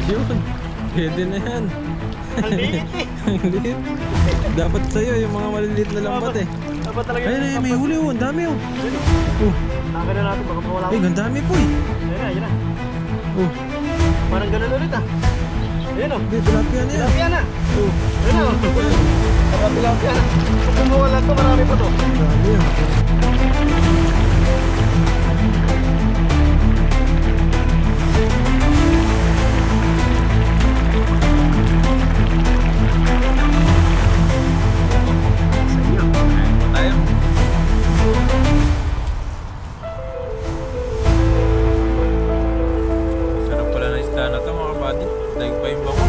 Yun. Pwede na yan. Ang liit eh. Ang liit. Dapat sa'yo yung mga maliliit na lambat eh. Dapat talaga Ayun ay, may huli oh. Ang dami oh. Oh. Naka na natin, baka mawala Ay, ko. ang dami po eh. Ayun na. Oh. Parang ganun ulit ah. Ayun o. Hindi, tilapia na yan. Tilapia na. Oh. Ayun o. Parang tilapia na. Kung mawala to, marami pa to. Ang dami oh. Sarap pala na isda na to mga buddy. Daig pa yung bango.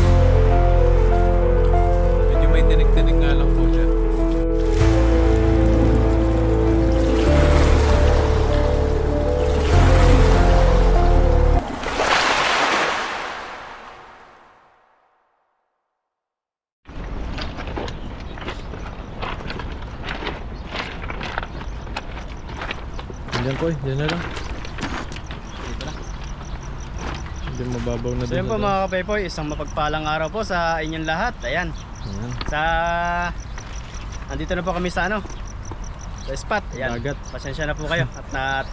Medyo may tinig-tinig nga lang po siya. Diyan po, diyan na lang. Hindi mababaw na So yun po doon. mga kapepoy, isang mapagpalang araw po sa inyong lahat. Ayan. Ayan. Andito na po kami sa ano? Sa spot. Ayan. Dagat. Pasensya na po kayo. At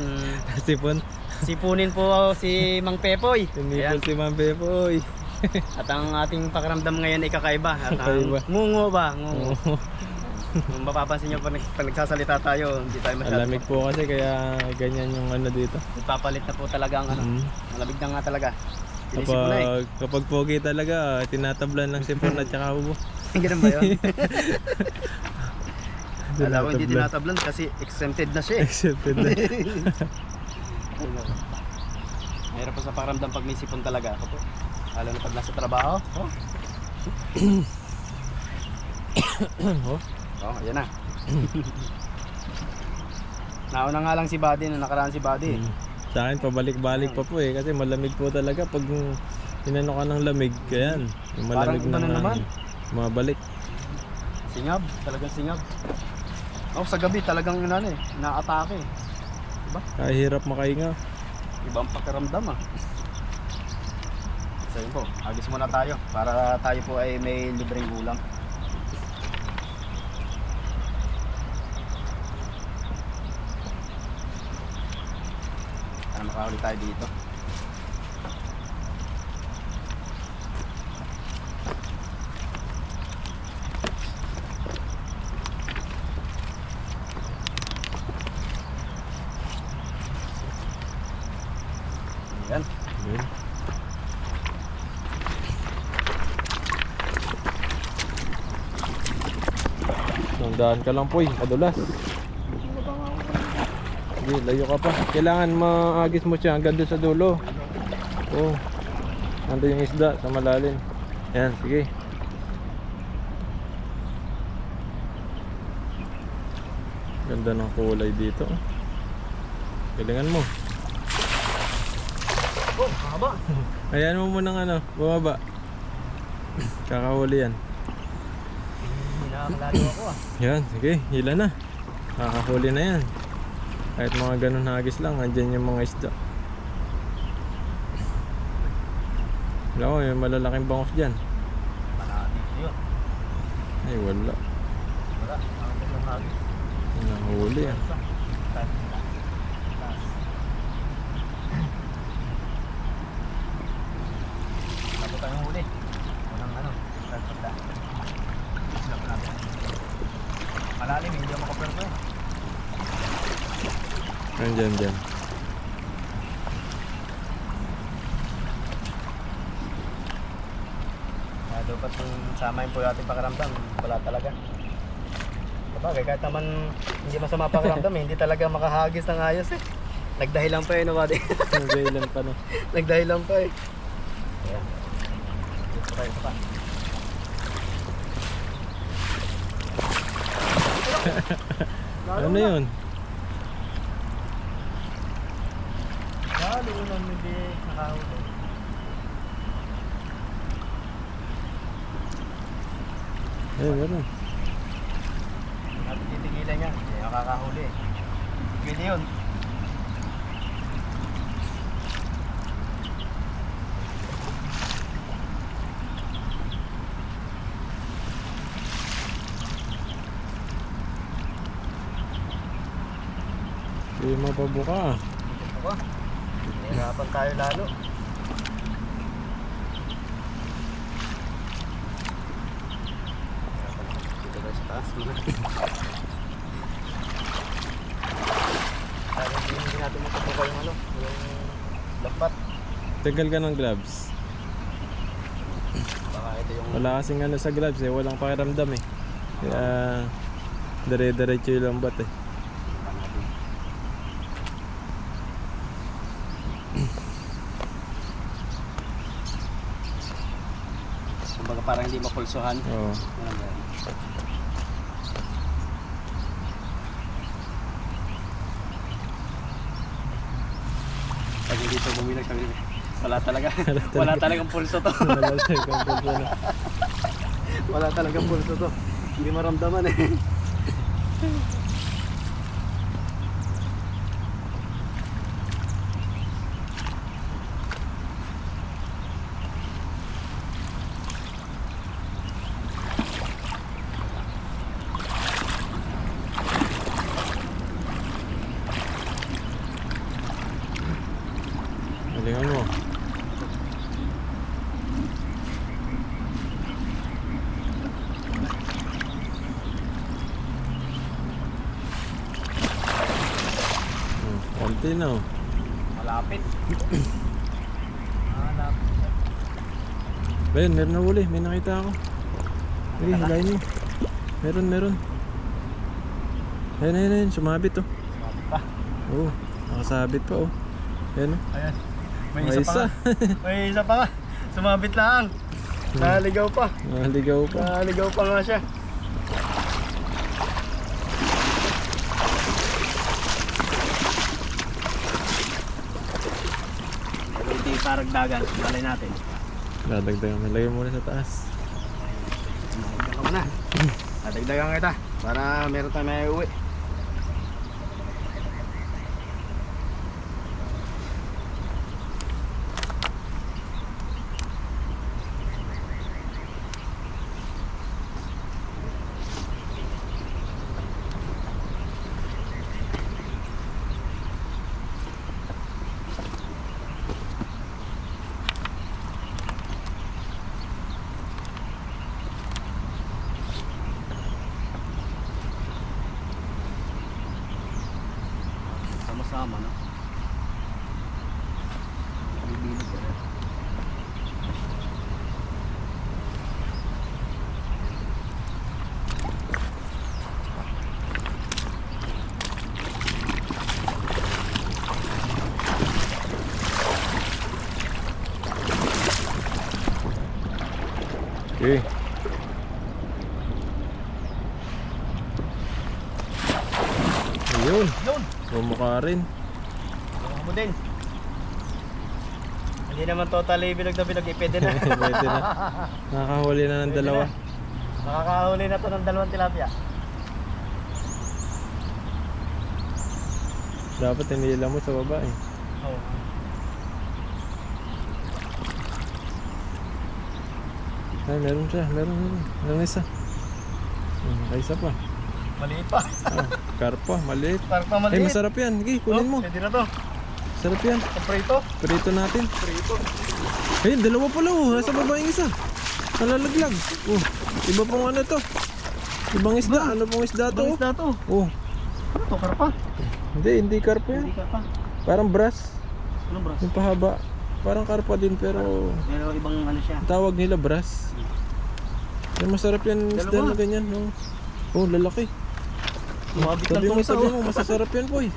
Sipon. sipunin po si Mang Pepoy. Tinipol si Ma'am Pepoy. At ang ating pakiramdam ngayon ay kakaiba. At ang Kakaiba. ngungo ba? Ngungo. Oo. Kung mapapansin nyo pag nagsasalita tayo, hindi tayo masyado. Malamig po kasi kaya ganyan yung ano dito. Nagpapalit na po talaga ang ano. Mm. Malamig na nga talaga. Sinisip ko na eh. Kapag pogi talaga, tinatablan ng sipon at saka ubo. Ganun ba yun? Alam ko hindi Tinatablan. tinatablan kasi exempted na siya eh. Accepted na. Mahirap pa sa pakiramdam pag may sipon talaga ako po. Lalo na pag nasa trabaho. Oh. Oh, ayan na. Nauna nga lang si Buddy, na nakaraan si Buddy. Sa akin pabalik-balik pa po eh kasi malamig po talaga pag inano ka ng lamig. Ayan, yung malamig Parang na naman. mabalik. Singab, talagang singab. Oh, sa gabi talagang ano eh, naatake. Diba? Kahirap makahinga. Ibang pakiramdam ah. So yun po, agis muna tayo para tayo po ay may libreng ulam. Para makahuli tayo dito. Ayan. Yun. Nandaan ka lang po eh, madulas. Sige, layo ka pa. Kailangan maagis mo siya hanggang doon sa dulo. Oo. Ando yung isda sa malalim. Ayan, sige. Ganda ng kulay dito. Galingan mo. Oh, haba. Ayan mo munang ano, bumaba. Kakahuli yan. Hinakalado ako ah. Yan, sige, hila na. Kakahuli na yan. Kahit mga ganun hagis lang, andyan yung mga isda. Wala ko, may malalaking bangos dyan. Malati yun. Ay, wala. Wala, nakakit ng hagis. Nahuli yan. Tapos tayong huli. Unang ano, tagpunta. Snap natin. Malalim, hindi ako makaperto eh. Andyan, dyan. Dapat samahin po yung ating pakiramdam. Wala talaga. Sabagay, kahit naman hindi masama pakiramdam eh, hindi talaga makahagis ng ayos eh. Nagdahilan pa eh, no, buddy? Nagailan pa no. Nagdahilan pa eh. Ayan. Dito tayo pa. Ano yun? Lalo nang hindi nakahuli. Ay, wala. Natin titigilan yan, hindi nakakahuli. Pwede yun. Hindi mapabuka. Ako. Hirapan tayo lalo. Dito tayo sa taas muna. Para hindi natin makabuka yung ano, yung lambat. Tagal ka ng gloves. Baka ito yung Wala kasing ano sa gloves eh, walang pakiramdam eh. Kaya dire-diretso yung lambat eh. kumbaga parang hindi mapulsuhan. Oo. Ganun ba yan? Pag hindi ito bumilag, sabi niya, wala talaga. Wala talagang pulso to. Wala tayo kung pulso na. Wala talagang pulso to. Hindi maramdaman eh. Galingan mo. Konti na oh. Malapit. Malapit. Ben, meron na huli. May nakita ako. Sige, hilahin mo. Meron. Ayun. Sumabit oh. Sumabit pa. Oo, nakasabit pa oh. Ayun oh. Ayan. May May isa pa nga. May isa pa nga. Sumabit lang. Naligaw pa. Naligaw pa. Naligaw pa nga siya. Ito yung paragdagan. Malay natin. Dadagdagan. Malagay muna sa taas. Dagdagan mo na. Dagdagan kita. Para meron tayo may uwi. Sama-sama no? Bibilog ka. Okay. Ayun. Yun! Bumukha rin. Huwag mo din. Hindi naman totally bilog na bilog. Pwede na. Pwede na. Nakakahuli na ng Pwede dalawa. na. Makakahuli na to ng dalawang tilapia. Dapat hinila mo sa baba eh. Oo. Ay, meron siya. Meron isa. Nakaisa pa. Maliit pa. Karpa, maliit. Parang pa Ay, maliit. masarap yan. Sige, kunin mo. Pwede na to. Sarap yan. Sa prito. Prito natin. Prito. Ay, dalawa pala oh. Nasa baba yung isa. Nalalaglag. Oh, iba pong ano to. Ibang isda. Ano pong isda to? Bangis na to. Oh, Ano to? Karpa? hindi karpa yan. Hindi karpa. Parang brass. Ano bro? Yung pahaba. Parang karpa din pero Pero ibang ano siya. tawag nila brass. Yung masarap yan isda Dalawa. na ganyan. Oh, oh lalaki. Mabit lang tong Sabi mo, masasarap yan boy.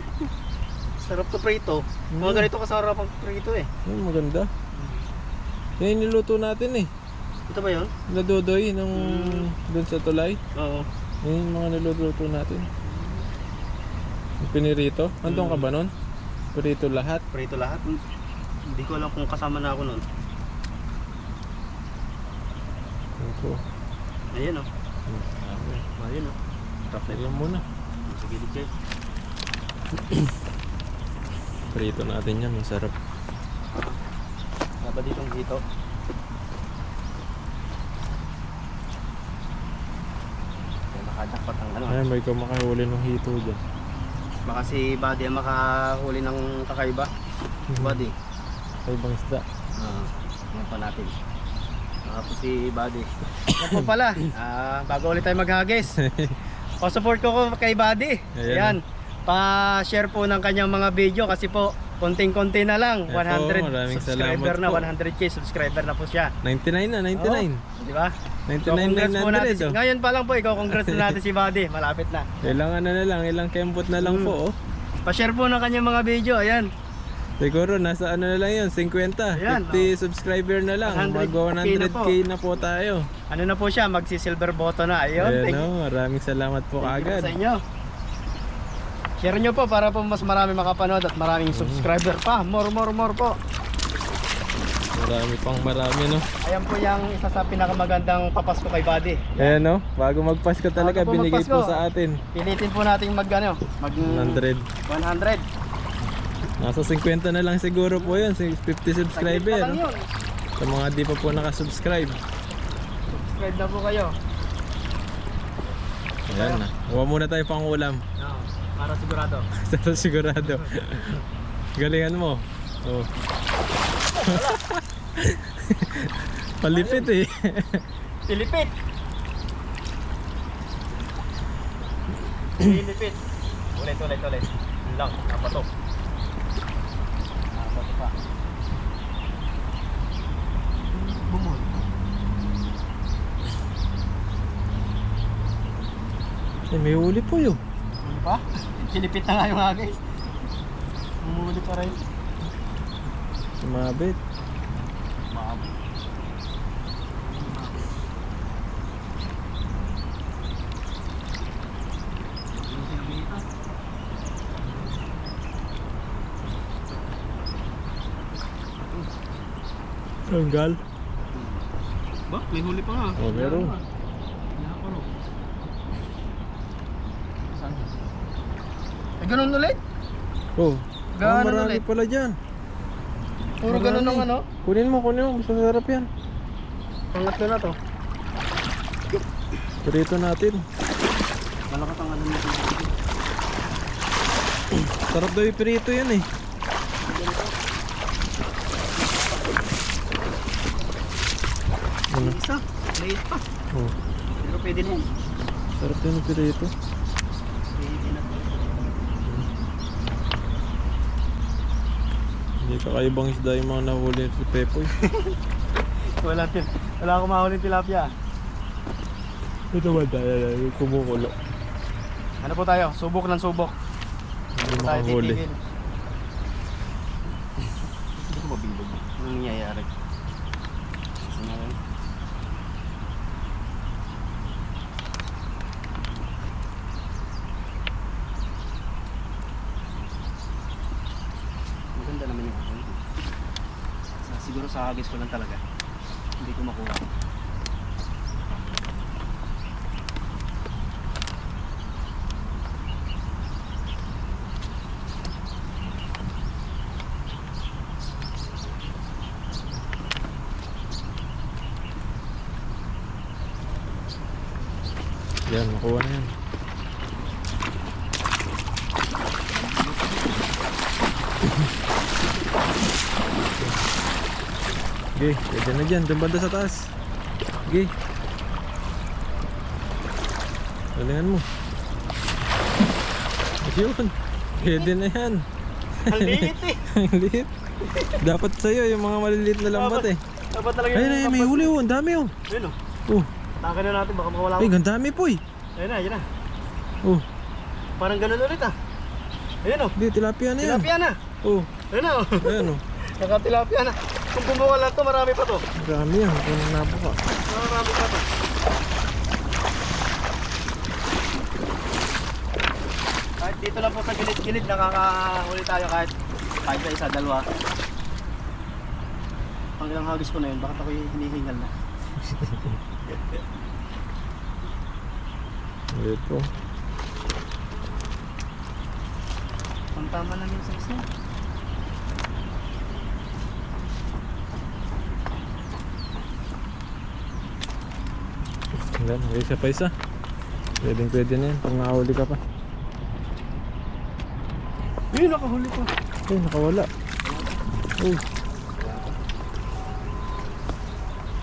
Sarap to prito. Mga ganito kasarap ang prito eh. Yan, maganda. Yan yung niluto natin eh. Ito ba yun? Nadodoy nung dun sa tulay. Oo. Yan yung mga niluluto natin. Yung pinirito. Andun ka ba nun? Pirito lahat. Prito lahat. Hindi ko alam kung kasama na ako nun. Ito. Ayun o. Ayun o. Top na Ayan muna. sa gilid kayo. Pirito natin yan. Masarap. Dapat ditong dito. Nakadakpat ang ano. Ay, may kumakahuli ng hito dyan. Baka si Buddy ang makahuli ng kakaiba. Buddy. Ay bang isda. Yan pa natin. Baka po si Buddy. Yan po pala. Bago ulit tayo maghagis. Pa-support ko kay Buddy. Ayan. Ayan. Pa-share po ng kanyang mga video kasi po konting-konti na lang. Ayan po, 100 maraming subscriber salamat na, po. 100k subscriber na po siya. 99 na, 99. Oh, di ba? So, 99, congrats po natin. 900 oh. Ngayon pa lang po, ikaw congrats na natin si Buddy. Malapit na. Ilang ano na lang, ilang kembot na lang po oh. Pa-share po ng kanyang mga video. Ayan. Siguro nasa ano na lang yun, 50, Ayan, 50 subscriber na lang. 100K Mag 100k na po tayo. Ano na po siya, magsi-silver button na. Ayun. Ayan oh, maraming salamat po Thank you agad. sa inyo. Share nyo po para po mas marami makapanood at maraming subscriber pa. More po. Marami no. Ayan po yung isa sa pinakamagandang papasko kay Buddy. Ayan no, bago magpasko talaga Bago po binigay magpasko. po sa atin. Pilitin po nating mag 100. 100. Nasa 50 na lang siguro po yun, 50 Saglit pa subscriber. lang yun. Sa mga di pa po nakasubscribe. Subscribe na po kayo. Ayan na. Huwag muna tayo pang ulam. Para sigurado. Pero sigurado. Galingan mo. Oh. Palipit eh. Pilipit. Pilipit. Ulit. Yun lang, napatok. Napatok pa. Bumol. Eh, may huli po yun. Ano pa? Pilipit na nga yung agay. Umuli pa rin. Sumabit. Maabot. Tanggal. Ba? May huli pa nga. Oh, meron. Ganun ulit? Oh. Gaano Marami ulit? pala dyan. Puro ganun ng ano? Kunin mo. Masasarap yan. Pangatlo na to. Prito natin. Malakas ang ano nito. Sarap daw yung prito yan eh. Ano? Isa, maliit pa. Oh. Pero pwede na yan. Sarap yun yung prito. Pwede na. Hindi kakaibang isda yung mga nahuli si Pepoy. Wala akong mahuling tilapia. Ito ba dahil yung kumukulo? Ano po tayo? Subok ng subok. Hindi Tayo makahuli. titigil. Hindi ko mabilog. Anong nangyayari? Kasi nga rin. Maganda naman yung hapon. Siguro sa hagis ko lang talaga. Hindi ko makuha. Yan, makuha na yan. Okay, pwede na dyan. Doon banda sa taas. Okay. Galingan mo. Yun. Pwede na yan. Ang liit eh. Ang liit. Dapat sa'yo yung mga maliliit na lambat eh. Dapat talaga Ayun na, may huli oh. Ang dami oh. Ayun o. Oh. Takan na natin baka mawala Ay, ko. ang dami po eh. Ayun na. Oh. Parang ganun ulit ah. Ayun o. Di, tilapia na yan. Tilapia na. Oh. Ayun o. Ayan oh. Nakatilapia na. Kung bumawala to, marami pa to. Ang dami yan. Kung nabuka. Marami pa to. Kahit dito lang po sa gilid-gilid, nakakahuli tayo kahit sa isa, dalawa. Pang ilang hagis ko na yun, bakit ako hinihingal na? Ito. Pantama lang yung size niya. Yan, isa pa isa. Pwede na yan. Pag nakahuli ka pa. Uy, nakahuli ko. Eh, nakawala. Uy.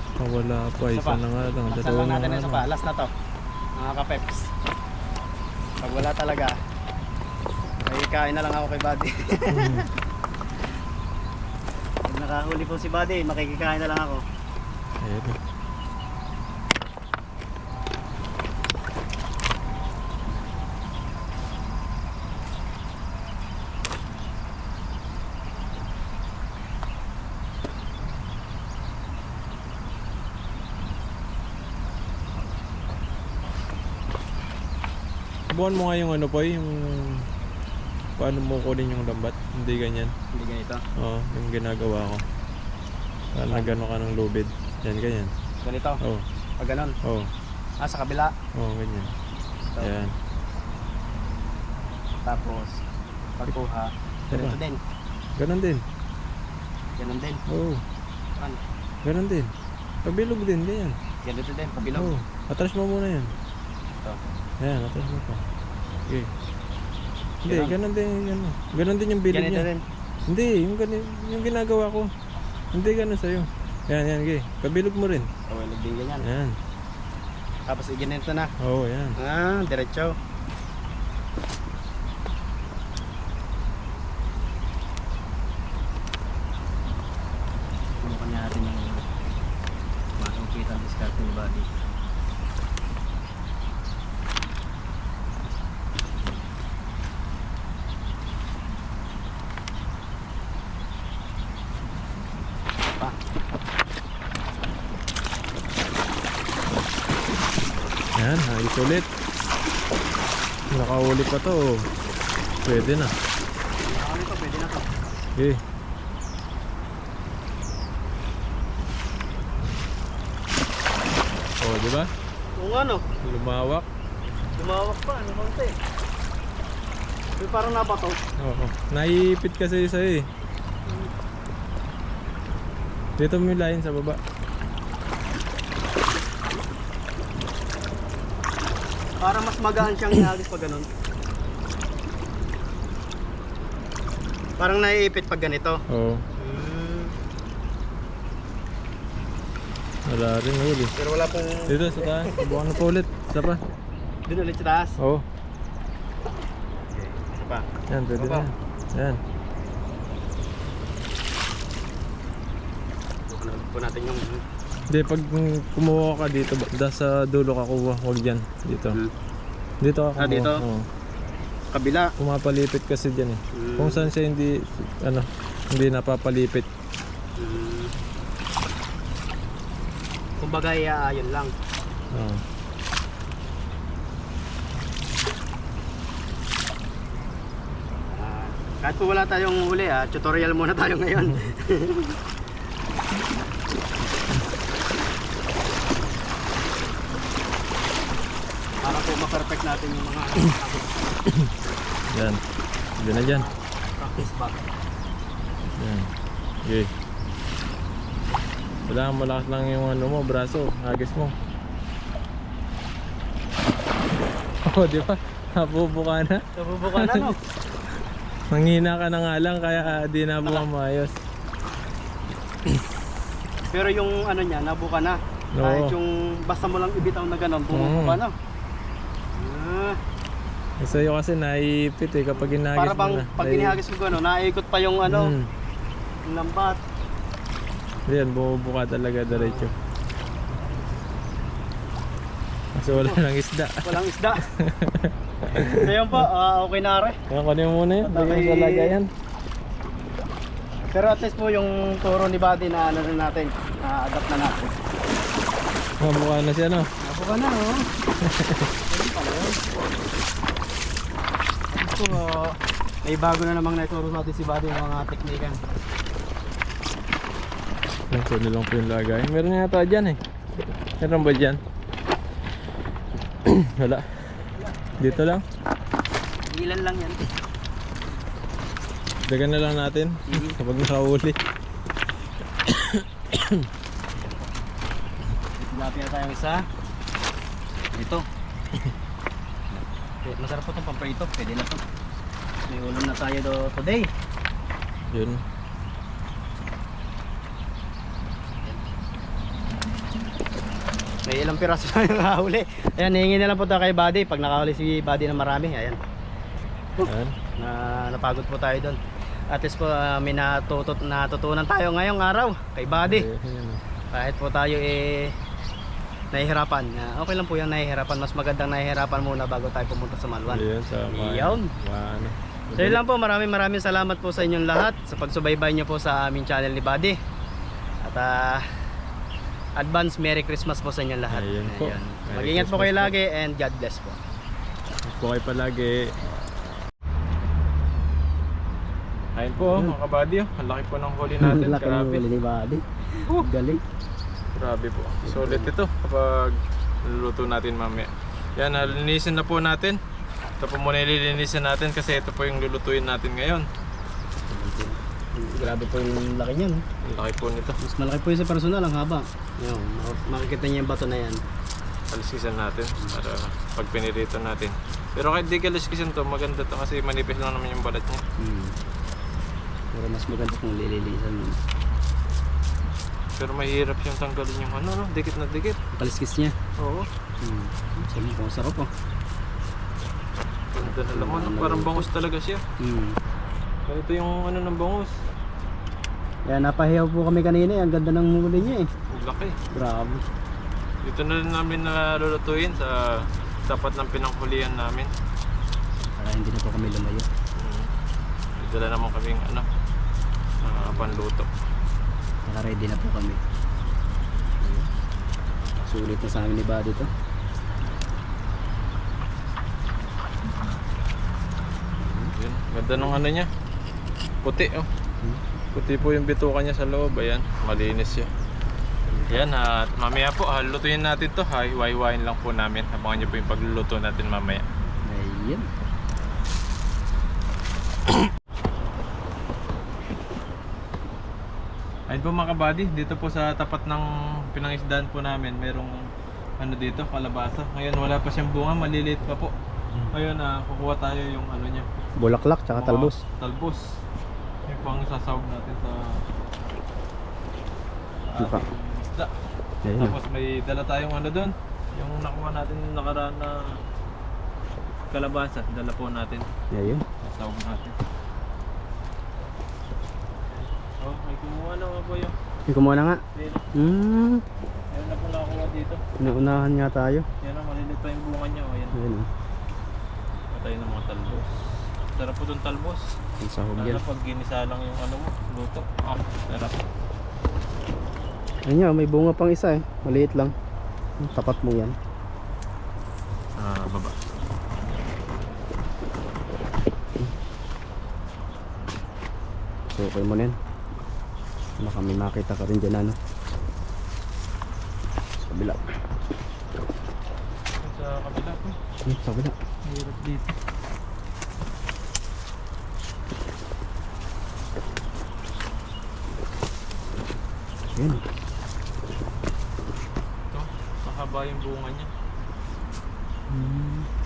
Nakawala pa. Isa na nga lang. Laksan Dalawa lang na natin nga isa lang. pa. Last na to. Mga kapeps. Pag wala talaga, ay kain na lang ako kay Buddy. Hmm. Pag nakahuli po si Buddy, makikikain na lang ako. Ayun. Subukan mo nga yung ano po, yung paano mo kunin yung lambat. Hindi ganyan. Hindi ganito. Oo, yung ginagawa ko. Nagano ka ng lubid. Yan, ganyan. Ganito. Oo, Pag ganon. oo, Sa kabila. oo, ganyan. Ito. Yan. Tapos, pagkuha. Ganito Diba? din. Ganon din. Ganon din. Oo, Ano? ganon din. Pabilog din, ganyan. Ganito din. Pabilog. Oo, atras mo muna yan. Ito. Ayan, atras mo pa. Okay. Hindi, Ganon. ganon din yung ano. Ganon din yung bilog Ganito niya. din. Hindi, yung ginagawa ko. Hindi ganon sa'yo. Yan, yan, okay. Pabilog mo rin. Tawilog din ganyan. Yan. Tapos iginito na. Oo, yan. Diretso. Subukan natin yung makikita ang discard ng body. Pa. Yan, ayos ulit. Nakauli pa to. Oh. Pwede na. Ano ito? Pwede na to. Okay. Oh, di ba? Kung ano, Lumawak. lumawak pa. Ano konti. May parang nabato. Oo. Naiipit kasi sa'yo eh. Dito mo yung line sa baba. Para mas magaan siyang ihagis pag ganun. Parang naiipit pag ganito. Oo. Wala rin huli. Pero wala pong... Dito sa taas. Subukan na pa ulit. Isa pa. Doon ulit sa taas. Oo. Isa pa. Yan, pwede Baba. na. Yan. Bukan po natin yung... Hindi, pag kumuha ka dito, sa dulo ka kuha. Huwag dyan. Dito. Dito ka kumuha. Dito? Oo. Kabila. Pumapalipit kasi dyan eh. Kung saan siya hindi, ano, hindi napapalipit. Kumbaga, yun lang. Oo. Kahit po wala tayong huli, tutorial muna tayo ngayon. Para po ma-perfect natin yung mga Yan. Hindi na dyan. practice back. Yan. Okay. Kailangan malakas lang yung ano mo, braso, agis mo. Oh, di ba? Nabubuka na. Nabubuka na, no? Manghina ka na nga lang, kaya di nabuka maayos. Pero yung ano niya, nabuka na. Oo. Kahit yung basta mo lang ibitaw na gano'n, bumubuka na. Sa'yo kasi naiipit eh, kapag hinagis Para bang mo na. pag inihagis mo gano'n, naiikot pa yung ano, yung lambat. Yan, bumubuka talaga diretso. Kasi wala nang isda. Walang isda. So yun po, okay na rin. Kaya kunin mo muna yun, lagyan mo sa Okay. lagayan. Pero at least po yung turo ni Buddy na ano na natin, na-adapt na natin. Mabuka na siya, no? Nabuka na, oh. Ganun pala yun. At least po, may bago na namang naituro natin si Buddy ng mga teknikan. Tuloy lang po yung lagayan. Meron nga yata dyan eh. Meron ba dyan? Wala. Dito lang. Ilan lang yan. Dagan na lang natin kapag nakahuli. Tilapia na tayong isa. Ito. Masarap po itong pamprito. Pwede na to. May ulam na tayo today. Yun. May ilang piraso na yung nakahuli. Ayan, hihingi na lang po tayo kay Buddy. Pag nakahuli si Buddy na marami, ayan. Yan. Napagod po tayo doon. At least po may natutunan tayo ngayong araw kay Buddy. Ayan. Kahit po tayo nahihirapan. Okay lang po yung nahihirapan. Mas magandang nahihirapan muna bago tayo pumunta sa Malwan. Ayan, sa Iyon. ano. So yun lang po, maraming salamat po sa inyong lahat sa pagsubaybay nyo po sa aming channel ni Buddy. At advance Merry Christmas po sa inyong lahat. Ayun po. Ayan. Merry Mag-ingat po kayo Christmas lagi and God bless po. po kayo palagi. Ayun po, mga kabady. Ang laki po ng huli natin. Laki ng Grabe. huli ni Buddy. Galing. Grabe po. Solid ito kapag luluto natin mamaya. Yan, nalinisin na po natin. Ito po muna ililinisin natin kasi ito po yung lulutuin natin ngayon. Grabe po yung laki niyan. Ang laki po nito. Mas malaki po yung sa personal, ang haba. Yung, makikita niyo yung bato na yan. Kaliskisan natin para pag pinirito natin. Pero kahit di kaliskisan to, maganda to kasi manipis lang naman yung balat niya. Pero mas maganda kung lililisan mo. Pero mahirap siyang tanggalin yung ano, no? Dikit na dikit. Kaliskis niya. Oo. Sabi ko, sarap po. Ganda na laman. No? Parang bangus talaga siya. Ganito yung ano ng bangus. Kaya napahiyaw po kami kanina. Ang ganda ng huli niya eh. Ang laki. Grabe. Dito na rin namin nalulutuin sa tapat ng pinanghulihan namin. Para hindi na po kami lumayo. Dala naman kaming ano, panluto. Naka-ready na po kami. Sulit na sa amin ni Buddy to. Yun. Ganda ng ano niya. Puti oh. Puti po yung bituka niya sa loob. Ayan, malinis siya. Yan, at mamaya po halutuin natin to. Hiwa-hiwain lang po namin. Abangan niyo po yung pagluluto natin mamaya. Ayan. Ayun po mga kabady, dito po sa tapat ng pinangisdaan po namin, merong ano dito, kalabasa. Ngayon wala pa siyang bunga, maliliit pa po. Ngayon kukuha tayo yung ano niya. Bulaklak tsaka mga talbos. Talbos. Yung pang sasawag natin sa Mukha. ating isda. Ayan. Tapos may dala tayong ano doon, yung nakuha natin yung nakaraan na kalabasa, dala po natin. Ayan. Sasawag natin. Oh, may kumuha na nga po yung Kumuha na nga. ayun na po nakakuha dito. Naunahan nga tayo. Yan ang malilit pa yung bunga niya. Ayan. Ayan o. Patay ng mga talbos. Sarap po itong talbos. Ang sahog yan. Lalo pag ginisa lang yung ano mo, luto. Sarap. Ayun nga, may bunga pang isa eh. Maliit lang. Tapat mo yan. Baba. So okay mo na yan. Baka may makita ka rin dyan ano. Sa kabila. Sa kabila po. Sa kabila. Hirap dito. Ayan. Ito, mahaba yung bunga niya.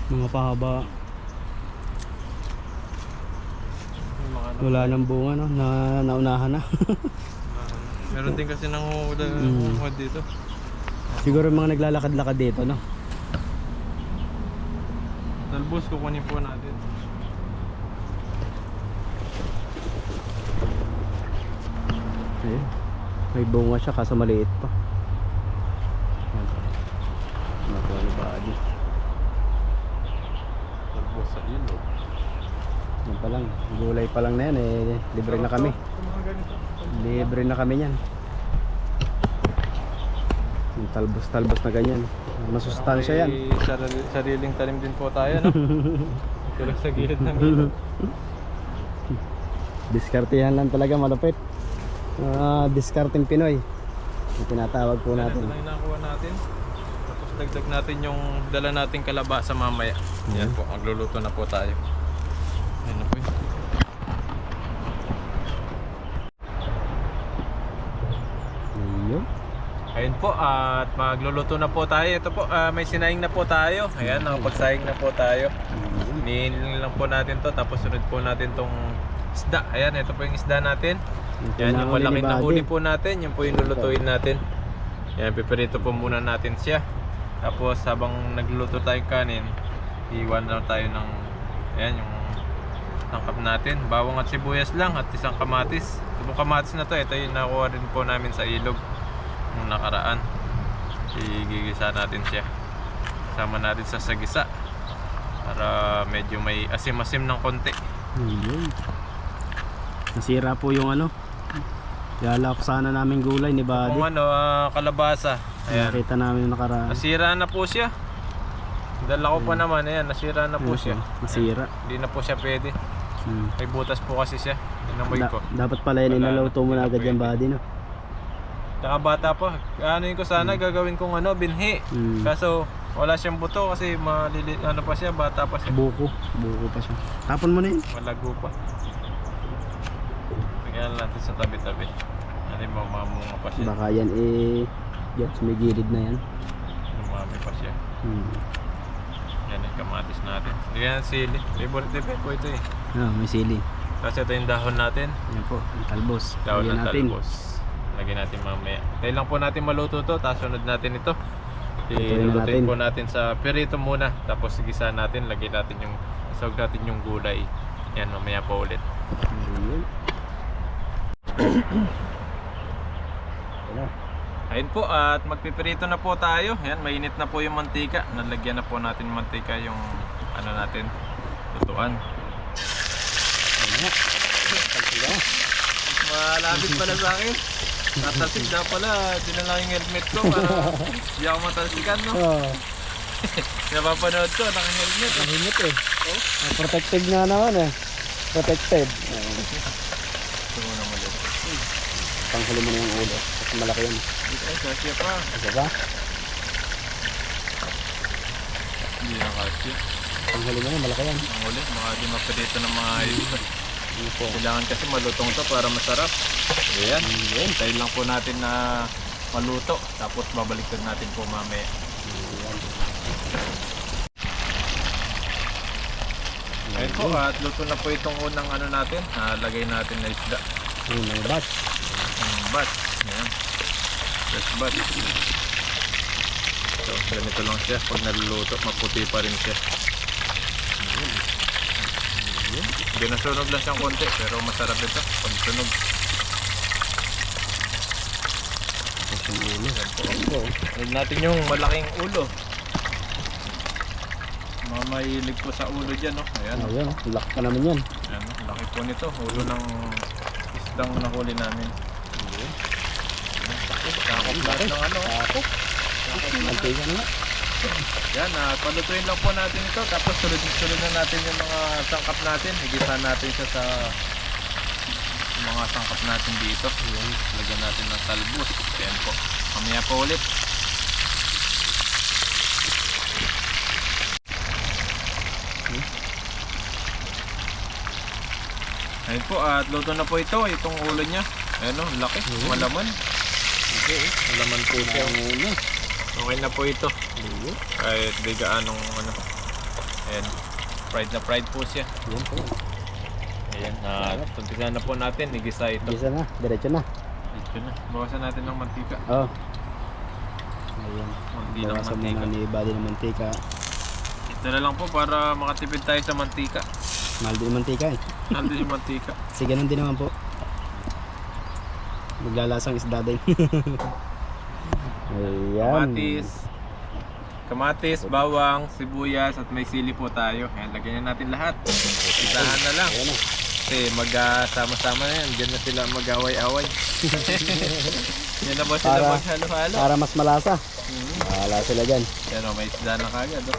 Mga pahaba. Yung mga ano, Wala nang bunga no. Naunahan na. meron din kasi nanguhula dito. Siguro mga naglalakad-lakad dito no. Talbos, kukunin po natin. Ayan. May bunga siya kaso maliit pa. Nakuha ni Buddy. Talbos sa ilog. Yan pa lang. Gulay pa lang na yan eh. Libre na kami. Mga ganito. Libre na kami yan. Yung talbos-talbos na ganyan. Masustansya yan. Sariling talim din po tayo, no? Tulog sa gilid ng ilog. Diskartehan lang talaga malupit. Diskarteng Pinoy. Yung tinatawag po natin. Ito lang yung nakuha natin. Tapos dagdag natin yung dala nating kalabasa mamaya. Yan po, magluluto na po tayo. Yan na po yun. Ayun. Ayun po, at magluluto na po tayo. Ito po, may sinaing na po tayo. Ayan, nakapagsaing na po tayo. Nihilin lang po natin to, tapos sunod po natin tong isda. Ayan, ito po yung isda natin. Yan yung malaking nahuli po natin, yun po yung lulutuin natin. Yan, piperito po muna natin siya. Tapos habang nagluluto tayong kanin, iwan lang tayo ng, ayan, yung tangkap natin. Bawang at sibuyas lang at isang kamatis. Itong kamatis na to, ito yung nakuha rin po namin sa ilog nung nakaraan. Igigisa natin siya. Sama natin sa sagisa para medyo may asim-asim ng konti. Nasira po yung ano. Lalak sana namin gulay ni Buddy. Kung ano, kalabasa. Ayan. Nakita namin yung nakaraan. Nasira na po siya. Dala ko pa naman, ayan, nasira na po siya. Nasira. Hindi na po siya pwede. May butas po kasi siya. Inamoy ko. Dapat pala yun inalauto mo na agad yan, Buddy, no? Tsaka bata pa. Ano yun ko sana, gagawin kong ano, binhi. Kaso wala siyang buto kasi ano pa siya, bata pa siya. Buko pa siya. Tapon mo na yun. Malago pa. Tingnan natin sa tabi-tabi. Ano yung mamunga pa siya. Baka yan yan, may gilid na yan. Lumami pa siya. Yan yung kamatis natin. Yan sili. Favorite din po ito eh. May sili. Kasi ito yung dahon natin. Yan po, yung talbos. Dahon Lagyan ng natin. talbos. Lagyan natin mamaya. Tayo lang po natin maluto to. Tapos sunod natin ito. Lutuin na Ilulutuin natin. po natin sa perito muna. Tapos sigisa natin. Lagyan natin yung isog natin yung gulay. Yan, mamaya po ulit. Ayun po, at magpipirito na po tayo. Ayan, mainit na po yung mantika. Nalagyan na po natin mantika yung ano natin, lutuan. Malapit pala sa akin. Natalsik na pala. Dinala yung helmet ko para hindi ako matalsikan, no? Napapanood ko, naka-helmet. Mahimit eh. Protected nga naman eh. Protected. Ito mo naman ulit. Panghuli mo na yung ulo. Kasi malaki yun. Ay, kasya pa. Diba? Hindi na kasya. Panghuli mo na, malaki yan. Ang ulit, baka di mapirito ng mga ayos. Kailangan kasi malutong to para masarap. Ayan, tayo lang po natin na maluto. Tapos babaliktad natin po mamaya. Ayun po, at luto na po itong unang ano natin. Lagay natin na isda. Yung mga bat. Ang bat. Ayan. Fresh bat. So, ganito lang siya. Pag naluluto, maputi pa rin siya. Ginasunog lang siyang konti, pero masarap ito pag sunog. Yung ulo. Huwag natin yung malaking ulo. Mga mahilig po sa ulo dyan, no? Ayan. Ayan, laki pa naman yan. Ayan, laki po nito. Ulo ng isdang nahuli namin. Sakop lahat ng ano. Mantika na nga. Yan, palutuin lang po natin ito. Tapos sunod na natin yung mga sangkap natin. Higisa natin siya sa mga sangkap natin dito. Ayan, lagyan natin ng talbos. Ayan po. Mamaya po ulit. Ayun po, at luto na po ito. Itong ulo niya. Ayan o, laki. Malaman. Malaman po siya. Okay na po ito. Kahit di gaanong ano. Ayan. Fried na fried po siya. Ayan po. Ayan. Tuntisan na po natin. Igisa ito. Isa na, diretso na. Ito na. Bawasan natin ng mantika. Oh. Ayan. Hindi ng Bawasan mantika. muna ni Buddy ng mantika. Ito na lang po para makatipid tayo sa mantika. Mahal din ng mantika eh. Nandun yung mantika. Kasi ganun din naman po. Maglalasang isda din. Ayan. Kamatis, bawang, sibuyas at may sili po tayo. Ayan, lagyan na natin lahat. Isahan na lang. Ayan o. Kasi magsama-sama na yan. Diyan na sila mag-away-away. Yan na po sila Para- maghalo-halo. Para mas malasa. Bahala sila dyan. Yan o, may isda na kagad. O.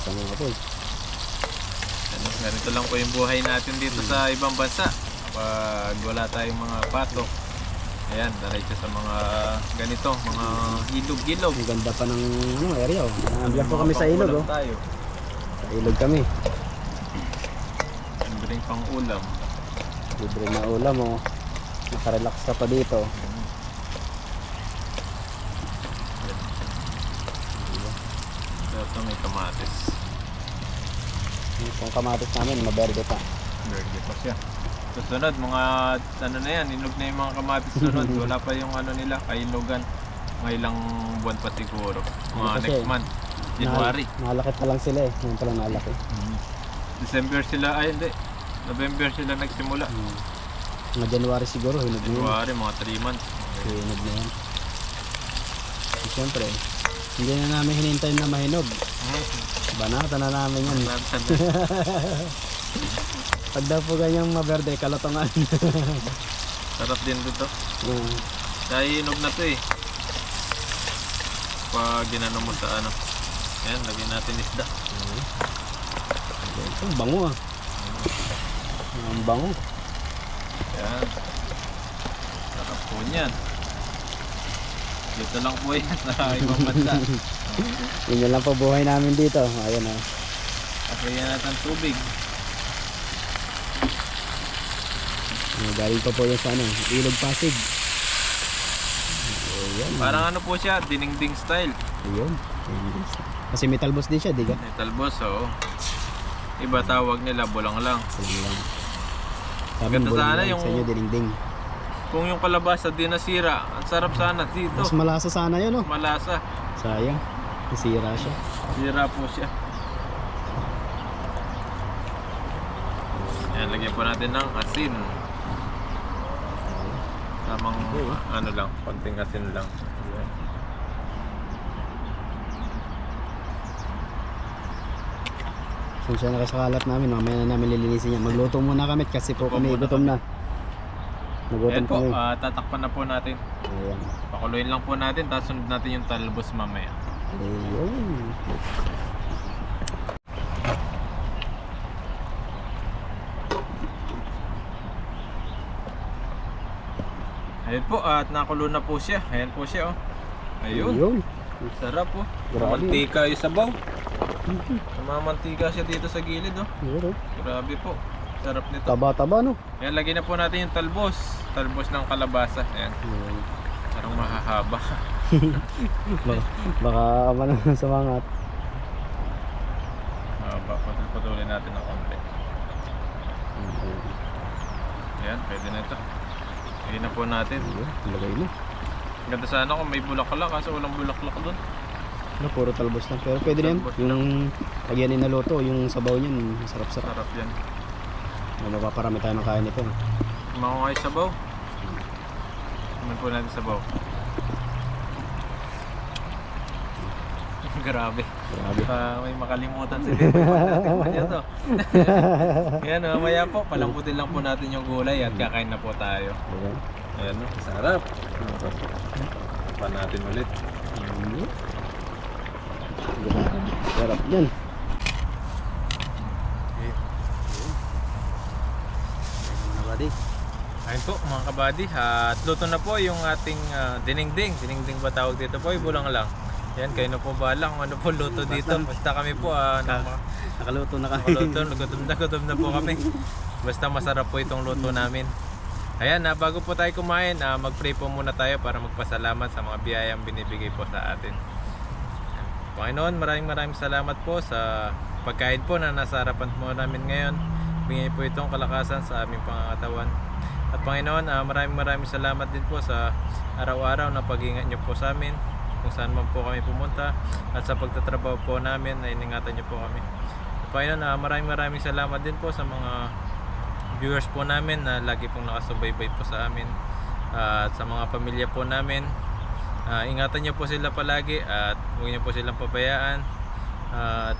Sa mga po. Ano, ganito lang po yung buhay natin dito sa ibang bansa. Pag wala tayong mga patok, ayan, diretso sa mga ganito, mga ilog-ilog. Ang ganda pa ng area o. Nandiyan po kami sa ilog o. Tayo. Sa ilog kami. Libreng pang ulam. Libre na ulam o. Nakarelax ka pa dito. Ito may kamatis. Itong kamatis namin, maberde pa. Verde pa siya. Susunod, mga ano na yan, inog na yung mga kamatis sunod. Wala pa yung ano nila, kainugan. Mga ilang buwan pa siguro. Mga Kasi, next month. January. Nalaki pa lang sila eh. Ngayon pa lang nalaki. December sila, ay hindi. November sila nagsimula. Mga January siguro, hinog na yun. January, mga 3 months. Hinog na yan. Siyempre, hindi na namin hinintay na mahinog. Banata na namin yan. Pag daw po ganyang maberde, kalotongan. Sarap din dito. Dahil hinog na to eh. Pag ginano mo sa ano. Ayan, lagyan natin isda. Ang bango ah. Ang bango. Ayan. Sarap po niyan. Dito lang po yan sa ibang bansa. Yun lang po buhay namin dito. Ayan ah. Apayan natin tubig. Galing pa po yan sa ano, Ilog Pasig. Ayan. Parang ano po siya, dinding style. Ayun. Kasi may talbos din siya, di ka? May talbos, oo. Iba tawag nila, bulang lang. Ayun lang. Sabi Ganda mo sana lang yung- sa inyo, dinding. Kung yung kalabasa di nasira, ang sarap sana dito. Mas malasa sana yun oh. Malasa. Sayang. Nasira siya. Sira po siya. Ayan, lagyan po natin ng asin. Tamang ano lang, konting asin lang. Ayan. Sensya na kayo sa kalat namin. Mamaya na namin lilinisin yan. Magluto muna kami kasi po Opo, kami muna gutom na. Nagutom Ayan po, kami. tatakpan na po natin. Ayan. Pakuluin lang po natin, tapos sunod natin yung talbos mamaya. Ayun. Ayun po, at nakulo na po siya. Ayan po siya, oh. Ayun. Ayun. Sarap, oh. Grabe. Mantika yung sabaw. Mamantika siya dito sa gilid, oh. Ayun. Grabe po. Sarap nito. Taba-taba no? Ayan, lagyan na po natin yung talbos. Talbos ng kalabasa. Ayan. Ayun. Parang mahahaba. Baka ano sa mga Mahaba. Patuloy natin ng konti. Ayan, pwede na ito. Lagyan na po natin. Lagay mo. Ganda sana kung may bulaklak, kaso walang bulaklak doon. No, puro talbos lang. Pero pwede rin. Talbos Yung pag yan inaluto, yung sabaw niyan, sarap-sarap. Sarap yan. Mapaparami tayo ng kain nito. Makakay sabaw. Naman po natin sabaw. Grabe. Grabe. May makalimutan si Bebe. Tikman niya to. Yan, mamaya po. Palambutin lang po natin yung gulay at kakain na po tayo. Ayan. Ayan, no? Sarap. Pa natin ulit. Sarap yan. Okay. Ayun po mga kabady, at luto na po yung ating dinengdeng. Dinengdeng ba tawag dito po? Bulang lang. Yan, kayo na po bahala kung ano po luto dito. Basta kami po, Nakaluto na kami. gutom na po kami. Basta masarap po itong luto namin. Ayan, bago po tayo kumain, mag-pray po muna tayo para magpasalamat sa mga biyayang binibigay po sa atin. Panginoon, maraming salamat po sa pagkain po na nasa harapan po namin ngayon. Bigay po itong kalakasan sa aming pangangatawan. At Panginoon, maraming salamat din po sa araw-araw na pag-ingat nyo po sa amin kung saan man po kami pumunta, at sa pagtatrabaho po namin na iningatan nyo po kami. At Panginoon, maraming salamat din po sa mga viewers po namin na lagi pong nakasubaybay po sa amin, at sa mga pamilya po namin. Ingatan nyo po sila palagi at huwag nyo po silang pabayaan, at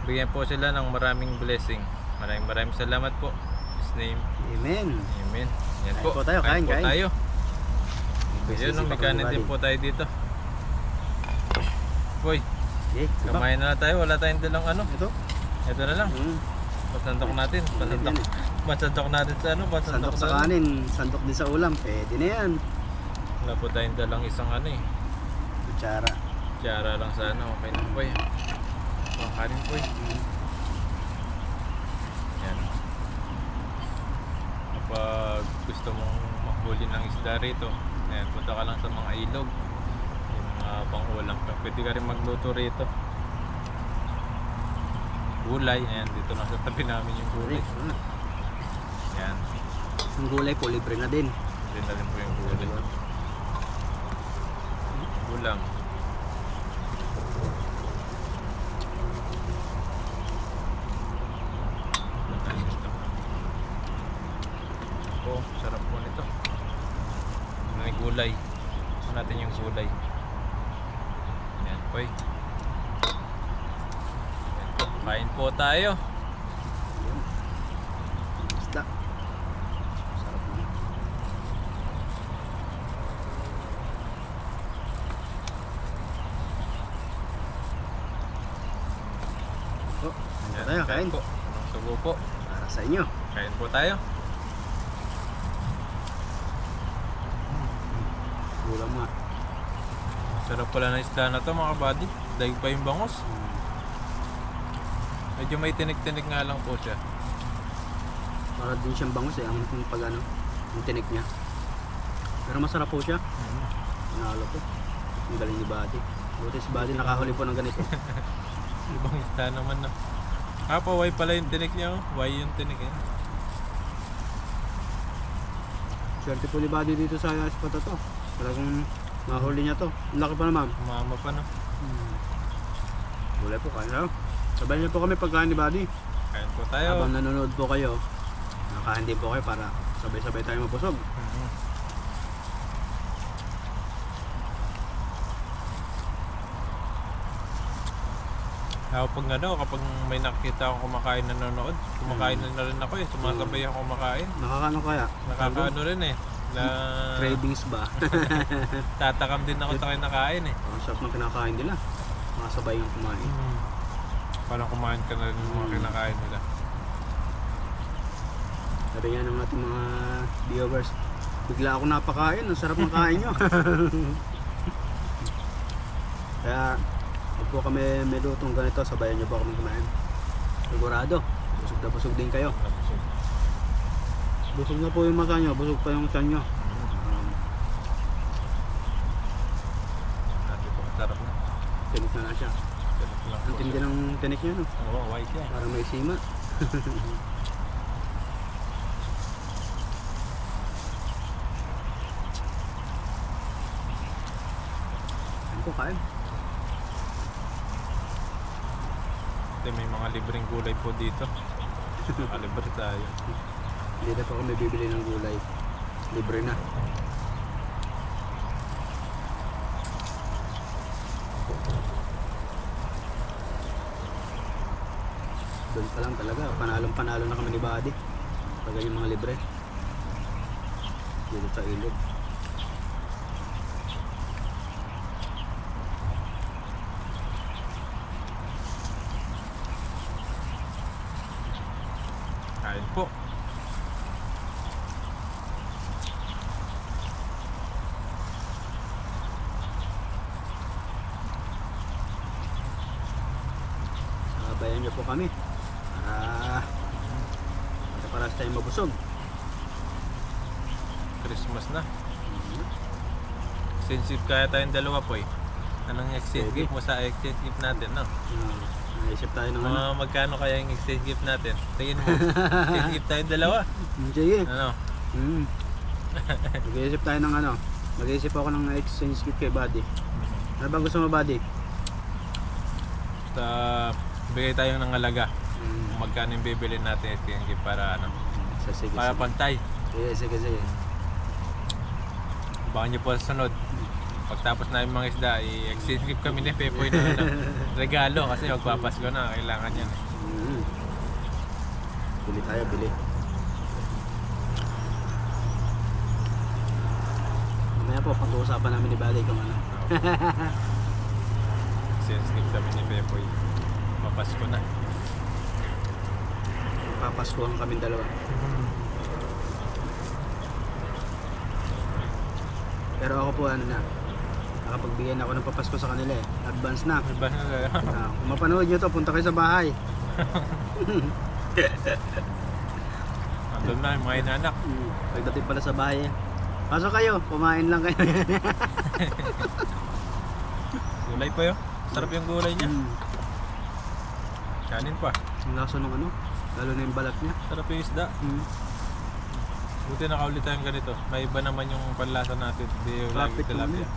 bigyan po sila ng maraming blessing. Maraming salamat po. In His name. Amen. Amen. Yan Kain po. po tayo, kain. tayo. Busy Ayun, si may kanin Papa din po tayo dito. Boy, Okay, diba? kumain na tayo. Wala tayong dalang ano. Ito. Ito na lang. Pasandok natin. Pasandok natin sa ano. Sandok sa kanin, sandok din sa ulam. Pwede na yan. Wala po tayong dalang isang ano eh. Kutsara. Tsara lang sa ano. Okay na po eh. Kanin po eh. Yan. Kapag gusto mong maghuli ng isda rito, ayan, punta ka lang sa mga ilog. Yung mga pang-ulam ka. Pwede ka rin magluto rito. gulay. Ayan, dito lang sa tabi namin yung gulay. Ayan, Yung gulay po, libre na din. din na rin po yung gulay. Ulam. Oh, sarap po nito. May gulay. Gusto natin yung gulay. Ayan po eh. Ayan po. Kain po tayo. Isda. Sarap na. Oh, Ayan, tayo, kain. po. Sugo po. Para sa inyo. Kain po tayo. Ulam nga. Sarap pala ng isda na to mga buddy. Daig pa yung bangus. Medyo may tinik-tinik nga lang po siya. Para din siyang bangus eh, ang pag ano, yung tinik niya. Pero masarap po siya. Nanalo po. Ang galing ni Buddy. Buti si Buddy nakahuli po ng ganito. Ibang isda naman na. Why pala yung tinik niya oh. Why yung tinik eh. Swerte po ni Buddy dito sa spot na to. Talagang mahuli niya to. Ang laki pa naman. Mama pa no. Wala po kayo. Sabay niyo po kami pagkain ni Buddy. Kain po tayo. Habang nanonood po kayo, nakain din po kayo para sabay-sabay tayo mapusog. Pag kapag may nakikita akong kumakain na nanonood, kumakain na rin ako eh. Sumasabay ako kumakain. Nakakano kaya? Nakakaano rin eh. Na Cravings ba? tatakam din ako sa kinakain eh. Ang sarap ng kinakain nila. Makasabay yung kumain. Parang kumain ka na rin ng mga kinakain nila. Sabi nga ng ating mga viewers, bigla ako napakain, ang sarap ng kain nyo. Kaya, pag po kami may lutong ganito, sabayan nyo po kami kumain. Sigurado, busog na busog din kayo. Busog na po yung mata nyo, busog pa yung tiyan nyo. Sabi po, sarap na. Tinik na siya. Sarap lang Ang po tindi siya. ng tinik nyo, no? Oo, white yan. Parang may sima. Ano po kain? Kasi may mga libreng gulay po dito. Makalibre tayo. Hindi na po kami bibili ng gulay. Libre na. Doon pa lang talaga. Panalong-panalo na kami ni Buddy. Pag yung mga libre. Dito sa ilog. Kain po. Sabayan niyo po kami. Para tayo mabusog. Christmas na. Exchange kaya tayong dalawa po eh. Anong exchange Sige. gift mo sa exchange gift natin, no? Naisip tayo ng ano. Mga magkano kaya yung exchange gift natin? Tingin mo, exchange gift tayong dalawa. Sige. Ano? Mag-iisip tayo ng ano. Mag-iisip ako ng exchange gift kay Buddy. Ano ba gusto mo, Buddy? Basta bigay tayo ng halaga. Kung magkano yung bibili natin exchange gift para ano? Sige, Para sige. pantay. Sige. Abangan nyo po sa sunod. Pagtapos na yung mga isda, i-exchange gift kami ni Pepoy na ano, regalo kasi magpapasko na, kailangan yan eh. Bili tayo, bili. Mamaya po, pag-uusapan namin ni Buddy kung ano. Exchange gift kami ni Pepoy. Papasko na. Papaskuhan kami dalawa. Pero ako po ano na, nakapagbigay na ako ng papasko sa kanila eh. Advance na. Iba na kayo. Kung mapanood nyo to, punta kayo sa bahay. Andun na yung mga inanak. Pagdating pala sa bahay eh. Pasok kayo, kumain lang kayo. Gulay pa yun. Sarap yung gulay niya. Kanin pa. Ang lasa ng ano, lalo na yung balat niya. Sarap yung isda. Buti nakaulit tayong ganito. May iba naman yung panlasa natin. Hindi yung lagi Kapit yung tilapia.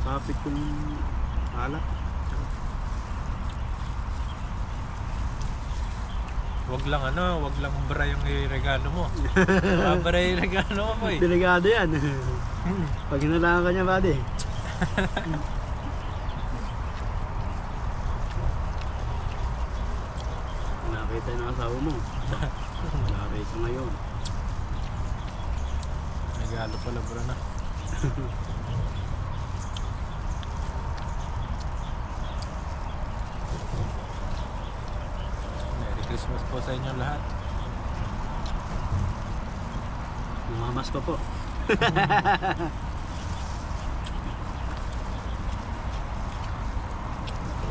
Kapit yung alat. Wag lang wag lang bra yung regalo mo. Bra yung regalo mo, boy. Delikado yan. Pag hinalangan ka niya, buddy. Nakita yung asawa mo. Nakita ngayon. Regalo pala bra na. Merry Christmas po sa inyo lahat. Mamamas ko po.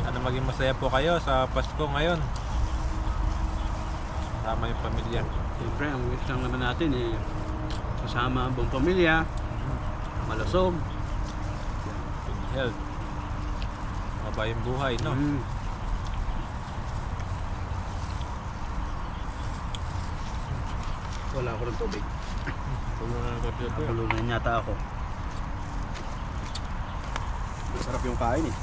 Sana maging masaya po kayo sa Pasko ngayon. Sama yung pamilya. Siyempre, ang wish lang naman natin eh, kasama ang buong pamilya, malusog. Good health. Mabayang buhay, no? Wala ako ng tubig. Tulo na ng kapyo po. Nakulunan yata ako. Masarap yung kain eh.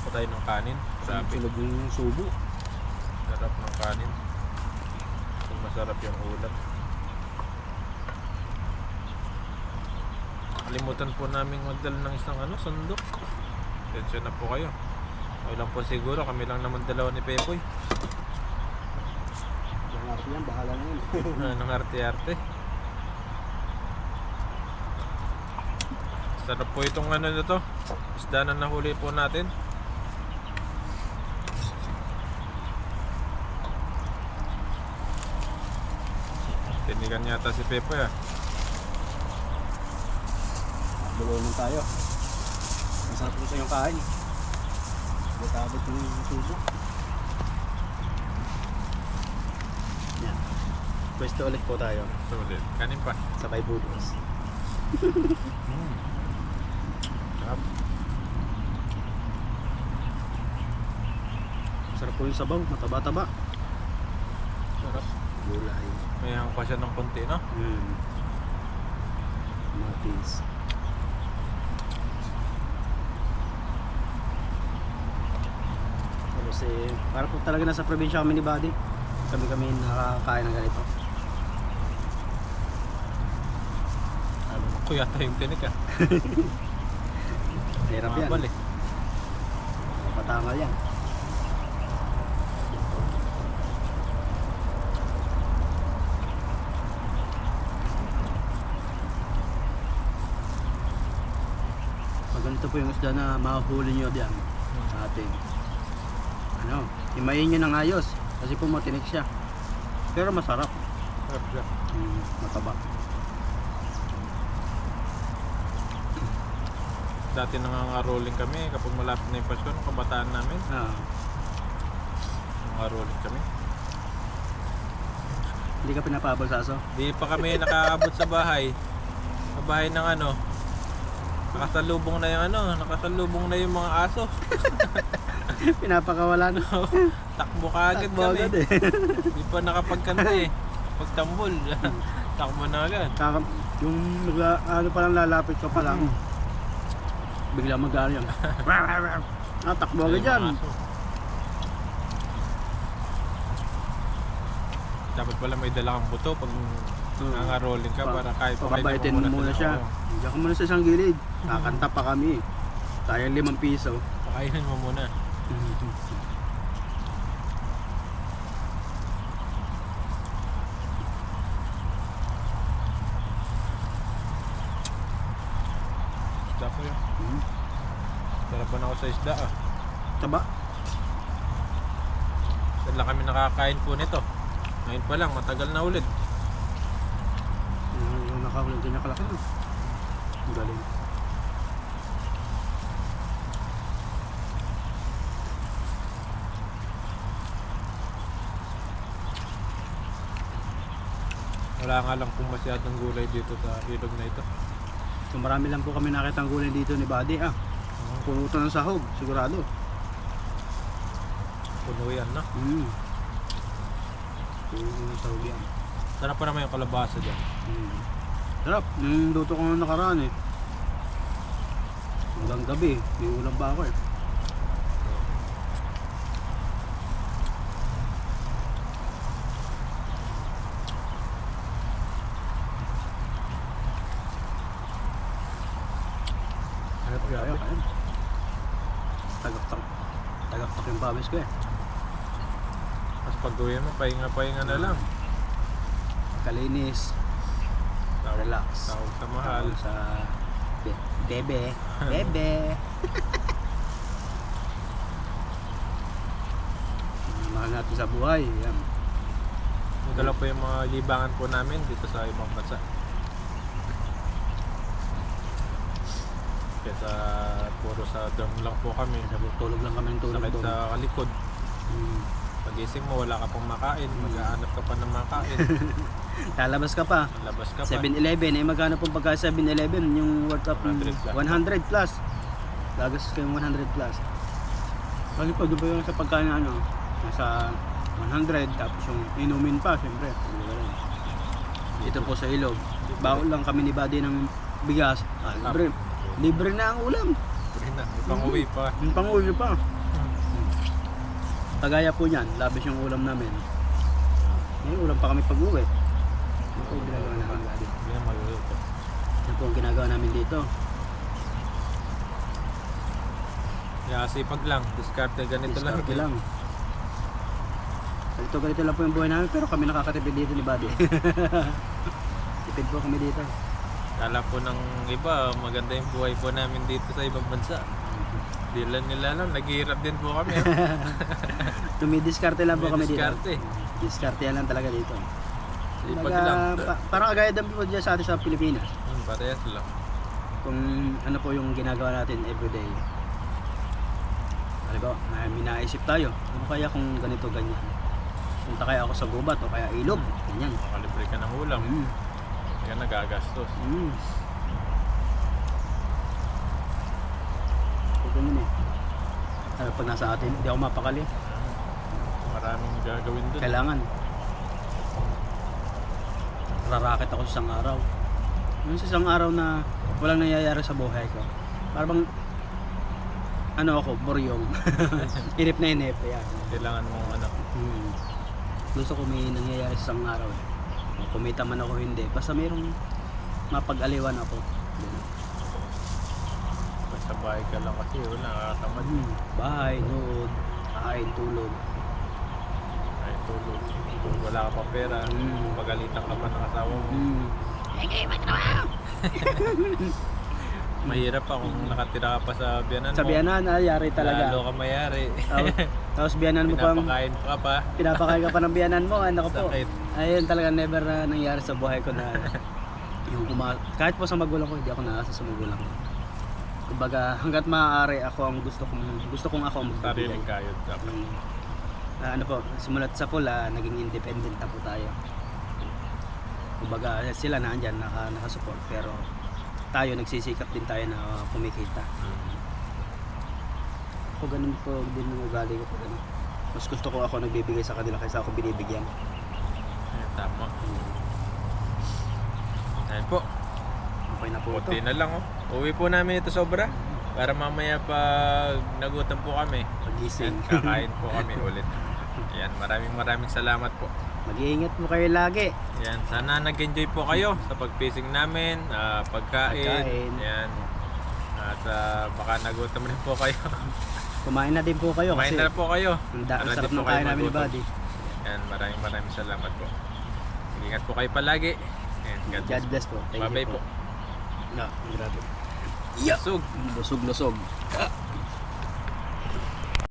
Patay ng kanin. Grabe. Sunog yung subo. Sarap ng kanin. Kung masarap yung ulam. Kalimutan po namin magdala ng isang sandok. Tensya na po kayo. Okay lang po siguro, kami lang naman dalawa ni Pepoy. Yung arte yan, bahala na yun. Anong arte-arte. Sarap po itong na to. Isda na nahuli po natin. Tinigan yata si Pepoy ah. Bulungan tayo. Masarap po sa yung kain. Butabot yung subo. Yan. Pwesto ulit po tayo. Sulit. Kanin pa. Sabay budos. Sarap. Masarap po yung sabaw. Mataba-taba. Sarap. Gulay. May hang pa siya ng konti, no? Matis. Kasi para po talaga nasa probinsya kami ni Buddy. Kami nakakain ng ganito. Ako yata yung tinik ah. Hirap yan. Mabal eh. Patangal yan. Pag ganito po yung isda na mahuhuli nyo diyan sa atin. Himayin nyo ng ayos kasi po matinik siya. Pero masarap. Sarap siya. Mataba. Dati nangangaroling kami kapag malapit na yung Pasko ng kabataan namin. Nangangaroling kami. Hindi ka pinapabol sa aso? Di pa kami nakaabot sa bahay. Sa bahay ng nakasalubong na yung nakasalubong na yung mga aso. Pinapakawala na. Takbo ka agad Takbo kami. agad eh. Di pa nakapagkanta eh. Pagtambol, takbo na agad. Yung pa lang lalapit ka pa lang. Bigla mag-ano yan. Takbo agad Yung yan. mga aso. Dapat pala may dala kang buto pag nangangaroling ka para kahit Pakabaitin mo muna siya. Diyan ka muna sa isang gilid. Kakanta pa kami. Sayang 5 piso. Pakainin mo muna. Isda ko yun. Sarapan ako sa isda ah. Taba. Saan lang kami nakakain po nito. Ngayon pa lang, matagal na ulit. Yung nakahulog din niya kalaki. Ang galing. Wala nga lang kung masyadong gulay dito sa ilog na ito. So marami lang po kami nakitang gulay dito ni Buddy. Puno ito ng sahog, sigurado. Puno yan, no? Yung tawag yan. Sarap pa naman yung kalabasa dyan. Sarap. Yung luto ko nga nakaraan eh. Hanggang gabi, may ulam pa ako eh. Sarap Kaya, kaya. Tagaktak. Tagaktak yung pawis ko eh. Tapos pag gawin mo, pahinga-pahinga na lang. Kalinis. Relax. Tawag sa mahal. Tawag sa bebe. Bebe. Mahal natin sa buhay. Yan. Magdala po yung mga libangan po namin dito sa ibang bansa. Kesa puro sa dorm lang po kami. Tulog lang kami ng tulog Sakit doon. sa kalikod. Pagising mo, wala ka pang makain. Maghahanap ka pa ng makain. Lalabas ka pa. Labas ka pa. 7-Eleven. Eh magkano pong pagka 7-Eleven? Yung worth of 100 plus. 100 plus. Lagas kayong 100 plus. Kasi pag ba yung sa pagkain na ano, nasa 100 tapos yung inumin pa, siyempre. Ito po sa ilog. Baon lang kami ni Buddy ng bigas. Libre. Libre na ang ulam. Pang-uwi pa. Yung pang-uwi pa. Kagaya po niyan, labis yung ulam namin. May ulam pa kami pag-uwi. Yan po ang ginagawa namin Buddy. Yan magluluto. Yan po ang ginagawa namin dito. Kaya sipag lang. Diskarte ganito lang. Diskarte lang. Ganito lang po yung buhay namin pero kami nakakatipid dito ni Buddy. Tipid po kami dito. Kala po ng iba, maganda yung buhay po namin dito sa ibang bansa. Di lang nila alam, naghihirap din po kami. Tumidiskarte lang po kami dito. Diskarte. Diskarte lang talaga dito. Sipag lang. Parang kagaya din po dyan sa atin sa Pilipinas. Parehas lang. Kung ano po yung ginagawa natin everyday. Halimbawa, may naisip tayo. Ano kaya kung ganito, ganyan? Punta kaya ako sa gubat o kaya ilog. Ganyan. Makalibre ka ng ulam. Hindi ka nagagastos. Ganyan eh. Pag nasa atin, hindi ako mapakali. Maraming gagawin dun. Kailangan. Rarakit ako sa isang araw. Yung sa isang araw na walang nangyayari sa buhay ko. Parang ano ako, boryong. Inip na inip. Yan. Kailangan mong ano. Gusto ko may nangyayari sa isang araw eh. Kung kumita man ako hindi. Basta mayroong mapag-aliwan ako. Basta bahay ka lang kasi wala, nakatamad. Bahay, nood, kain, tulog. Ay, tulog. Kung wala ka pa pera, pagalitan ka pa ng asawa mo. Mahirap pa kung nakatira ka pa sa biyanan mo. Sa biyanan, yari talaga. Lalo ka mayari. Tapos biyanan mo pang Pinapakain ka pa. pinapakain ka pa ng biyanan mo, ano ko po. Sakit. Ayun talaga never na nangyari sa buhay ko na yung kahit po sa magulang ko, hindi ako naasa sa magulang ko. Kumbaga, hangga't maaari ako ang gusto kong ako ang magbibigay. Sariling kayod dapat. Ano po, simulat sa pula, naging independent na po tayo. Kumbaga, sila na andyan, nakasupport, pero tayo nagsisikap din tayo na kumikita. Ako ganun po din yung ugali ko po ganun. Mas gusto ko ako nagbibigay sa kanila kaysa ako binibigyan. Ayun, tama. Ayun po. Okay na po ito. Puti na lang oh. Uwi po namin ito sobra. Para mamaya pag nagutom po kami, Pagising. kakain po kami ulit. Yan, maraming salamat po. Mag-iingat po kayo lagi. Yan, sana nag-enjoy po kayo sa pag-fishing namin, pagkain. Yan. At baka nagutom rin po kayo. Kumain na din po kayo Kumain kasi na po kayo. ang Para sarap di po ng kayo kain namin ni magutom. Buddy. Yan, maraming salamat po. Ingat po kayo palagi. And God God bless po. Thank you Bye-bye po. No, grabe. Sug. Lusog-lusog.